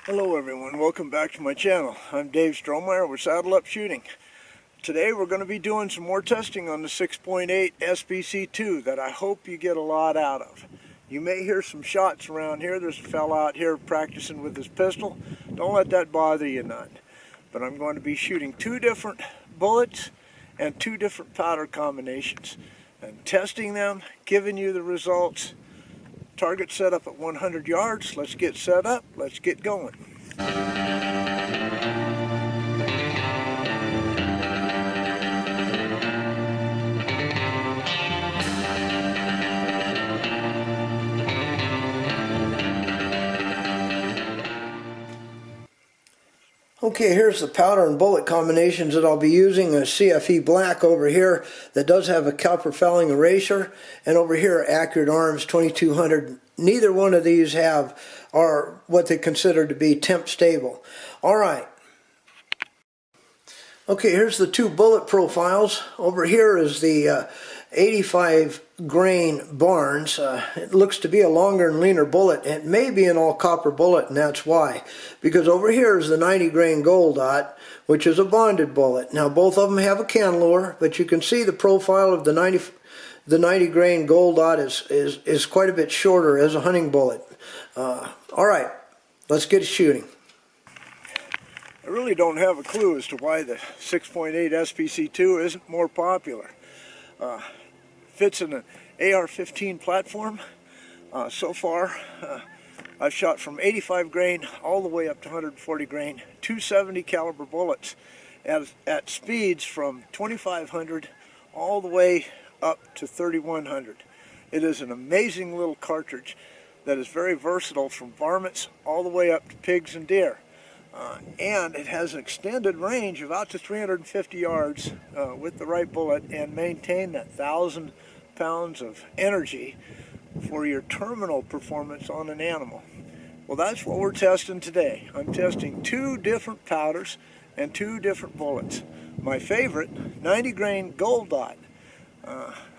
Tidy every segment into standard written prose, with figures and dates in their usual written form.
Hello everyone, welcome back to my channel. I'm Dave Strohmeyer with Saddle Up Shooting. Today we're going to be doing some more testing on the 6.8 SPC II that I hope you get a lot out of. You may hear some shots around here. There's a fella out here practicing with his pistol. Don't let that bother you none. But I'm going to be shooting two different bullets and two different powder combinations and testing them, giving you the results. Target set up at 100 yards. Let's get set up. Let's get going. Okay, here's the powder and bullet combinations that I'll be using. A CFE black over here that does have a copper felling eraser, and over here Accurate Arms 2200. Neither one of these are what they consider to be temp stable. Alright. Okay, here's the two bullet profiles. Over here is the 85 grain Barnes. It looks to be a longer and leaner bullet. It may be an all copper bullet, and that's why. Because over here is the 90 grain Gold Dot, which is a bonded bullet. Now both of them have a cantilever, but you can see the profile of the 90 grain Gold Dot is quite a bit shorter as a hunting bullet. Alright, let's get shooting. I really don't have a clue as to why the 6.8 SPC II isn't more popular. Fits in an AR-15 platform. So far, I've shot from 85 grain all the way up to 140 grain, 270 caliber bullets at speeds from 2500 all the way up to 3100. It is an amazing little cartridge that is very versatile from varmints all the way up to pigs and deer. And it has an extended range of out to 350 yards with the right bullet, and maintain that 1,000 pounds of energy for your terminal performance on an animal. Well, that's what we're testing today. I'm testing two different powders and two different bullets. My favorite, 90 grain Gold Dot.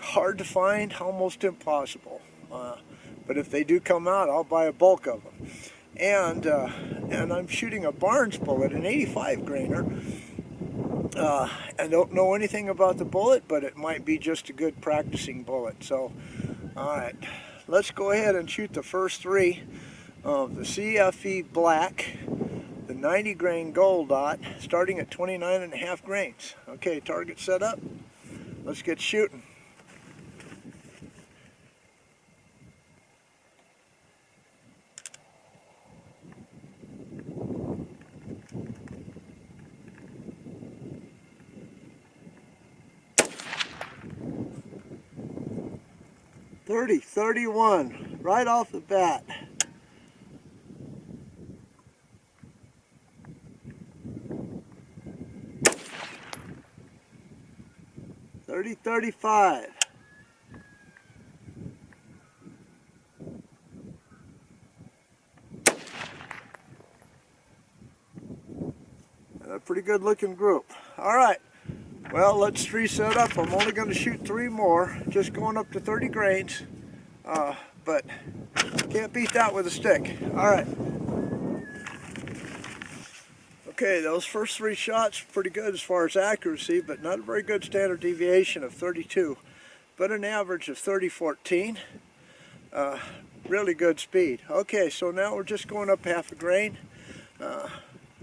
Hard to find, almost impossible. But if they do come out, I'll buy a bulk of them. And I'm shooting a Barnes bullet, an 85 grainer. I don't know anything about the bullet, but it might be just a good practicing bullet. So, alright, let's go ahead and shoot the first three of the CFE black, the 90 grain Gold Dot, starting at 29.5 grains. Okay, target set up. Let's get shooting. .30-31 right off the bat. .30-35. A pretty good looking group. All right. Well, let's reset up. I'm only going to shoot three more, just going up to 30 grains, but can't beat that with a stick. All right. Okay, those first three shots pretty good as far as accuracy, but not a very good standard deviation of 32, but an average of 30-14. Really good speed. Okay, so now we're just going up half a grain.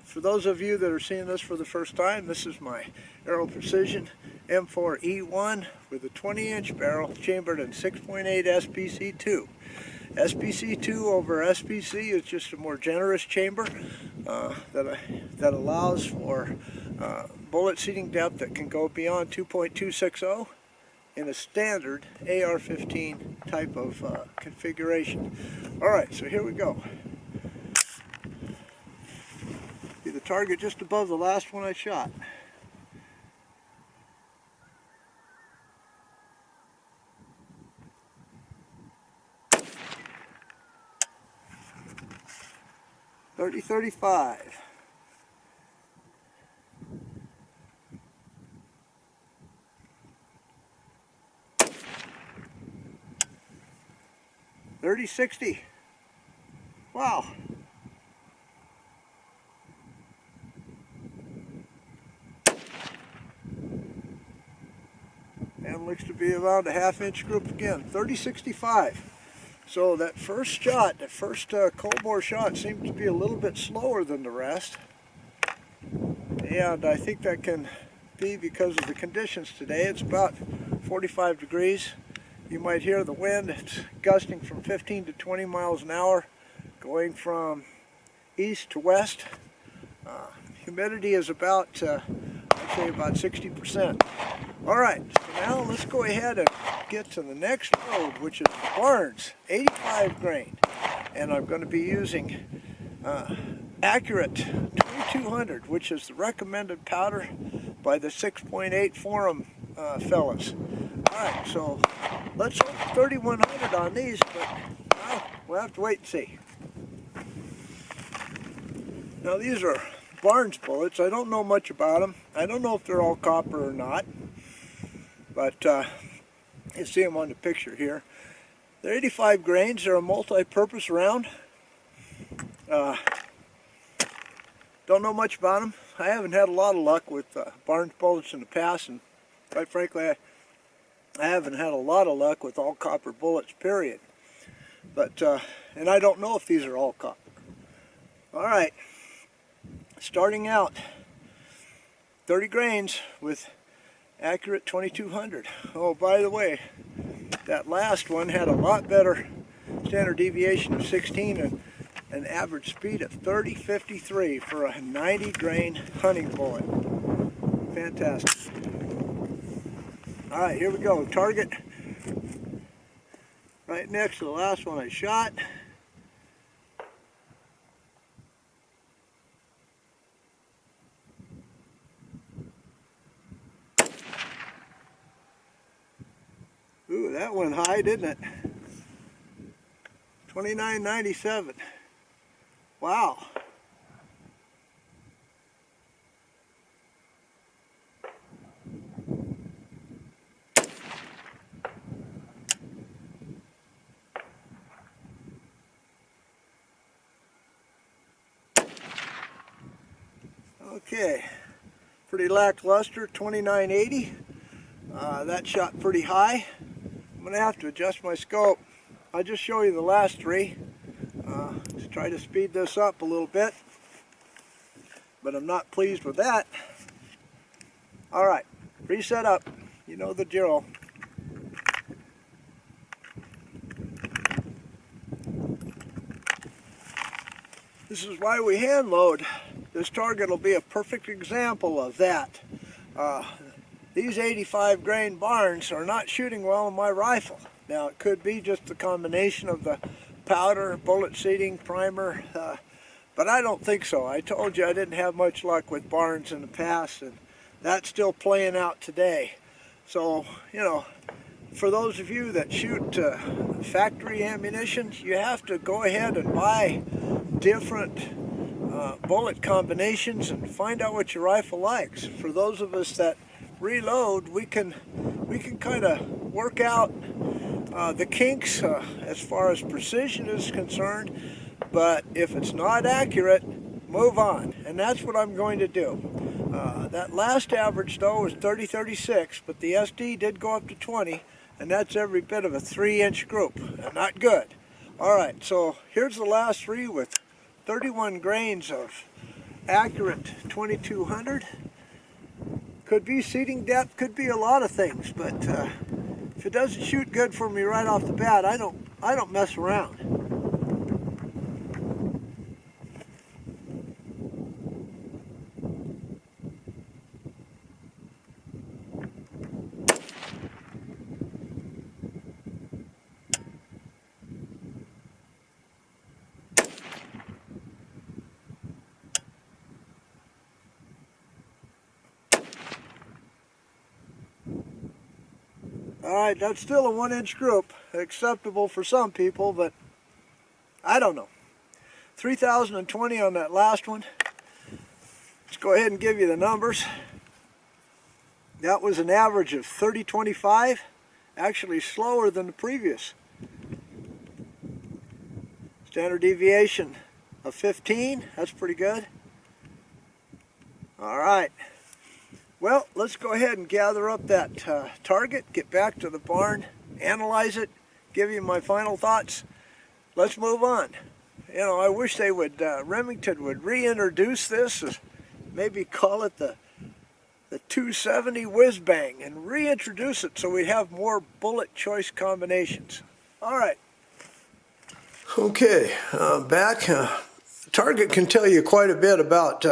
For those of you that are seeing this for the first time, this is my Aero Precision M4E1 with a 20-inch barrel chambered in 6.8 SPC II. SPC II over SPC is just a more generous chamber that allows for bullet seating depth that can go beyond 2.260 in a standard AR-15 type of configuration. Alright, so here we go. The target just above the last one I shot. .30-35. .30-60. Wow. one looks to be around a half-inch group again, 30-65. So that first shot, that first cold bore shot seems to be a little bit slower than the rest. And I think that can be because of the conditions today. It's about 45 degrees. You might hear the wind. It's gusting from 15 to 20 miles an hour, going from east to west. Humidity is about, I'd say about 60%. All right, so now let's go ahead and get to the next load, which is the Barnes 85 grain. And I'm going to be using Accurate 2200, which is the recommended powder by the 6.8 forum fellas. All right, so let's hope 3100 on these, but we'll have to wait and see. Now these are Barnes bullets. I don't know much about them. I don't know if they're all copper or not, but you see them on the picture here. They're 85 grains. They're a multi-purpose round. Don't know much about them. I haven't had a lot of luck with Barnes bullets in the past, and quite frankly, I haven't had a lot of luck with all copper bullets, period. But and I don't know if these are all copper. All right, starting out, 30 grains with Accurate 2200. Oh, by the way, that last one had a lot better standard deviation of 16 and an average speed of 30.53 for a 90 grain hunting bullet. Fantastic. All right, here we go. Target right next to the last one I shot. Ooh, that went high, didn't it? 29.97. Wow. Okay, pretty lackluster, 29.80. That shot pretty high. I'm going to have to adjust my scope. I'll just show you the last three. Let's try to speed this up a little bit, but I'm not pleased with that. All right, reset up. You know the drill. This is why we hand load. This target will be a perfect example of that. These 85 grain Barnes are not shooting well on my rifle. Now it could be just the combination of the powder, bullet seating, primer, but I don't think so. I told you I didn't have much luck with Barnes in the past, and that's still playing out today. So, you know, for those of you that shoot factory ammunition, you have to go ahead and buy different bullet combinations and find out what your rifle likes. For those of us that reload, we can kind of work out the kinks as far as precision is concerned, but if it's not accurate, move on, and that's what I'm going to do. That last average though was 30-36, but the SD did go up to 20, and that's every bit of a 3-inch group. Not good. Alright, so here's the last three with 31 grains of Accurate 2200. Could be seating depth, could be a lot of things, but if it doesn't shoot good for me right off the bat, I don't mess around. Alright, that's still a 1-inch group, acceptable for some people, but I don't know. 3,020 on that last one. Let's go ahead and give you the numbers. That was an average of 30.25, actually slower than the previous. Standard deviation of 15, that's pretty good. Alright, Well, let's go ahead and gather up that target, get back to the barn, analyze it, give you my final thoughts. Let's move on. You know, I wish they would, Remington would reintroduce this, maybe call it the 270 Whiz Bang, and reintroduce it so we have more bullet choice combinations. All right. Okay, back. Target can tell you quite a bit about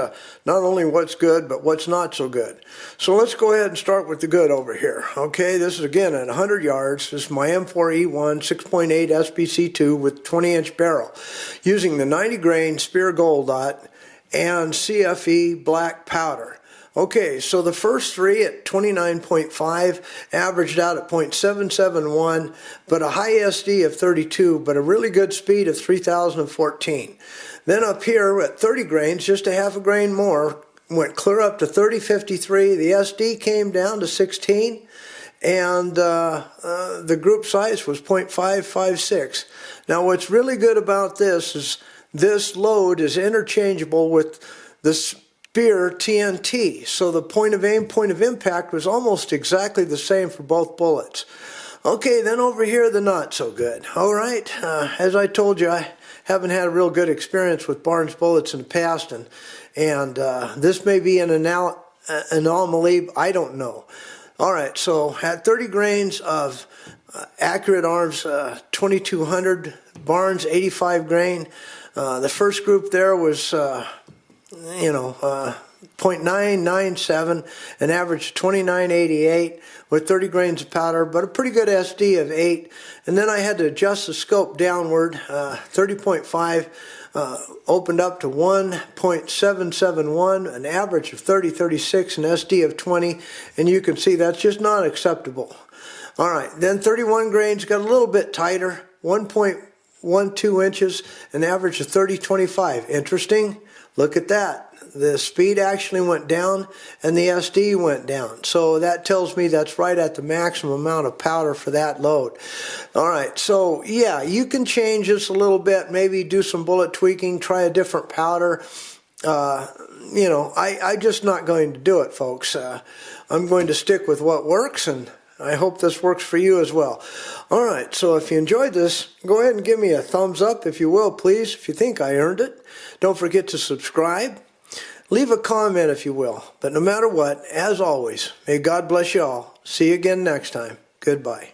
not only what's good, but what's not so good. So let's go ahead and start with the good over here. Okay, this is again at 100 yards. This is my M4E1 6.8 SPC II with 20-inch barrel, using the 90 grain Speer Gold Dot and CFE black powder. Okay, so the first three at 29.5 averaged out at .771, but a high SD of 32, but a really good speed of 3014. Then up here at 30 grains, just a half a grain more, went clear up to 3053. The SD came down to 16, and the group size was .556. Now what's really good about this is this load is interchangeable with the Speer TNT, so the point of aim, point of impact was almost exactly the same for both bullets. Okay, then over here, the not so good. All right, as I told you, I haven't had a real good experience with Barnes bullets in the past, and this may be an anomaly, I don't know. All right, so at 30 grains of accurate arms, 2200, Barnes 85 grain. The first group there was .997, an average of 2988 with 30 grains of powder, but a pretty good SD of 8. And then I had to adjust the scope downward. 30.5 opened up to 1.771, an average of 3036, an SD of 20, and you can see that's just not acceptable. All right, then 31 grains got a little bit tighter, 1.12 inches, an average of 3025. Interesting. Look at that. The speed actually went down and the SD went down. So that tells me that's right at the maximum amount of powder for that load. All right, so yeah, you can change this a little bit, maybe do some bullet tweaking, try a different powder. I'm just not going to do it, folks. I'm going to stick with what works, and I hope this works for you as well. All right, so if you enjoyed this, go ahead and give me a thumbs up, if you will, please, if you think I earned it. Don't forget to subscribe. Leave a comment, if you will. But no matter what, as always, may God bless you all. See you again next time. Goodbye.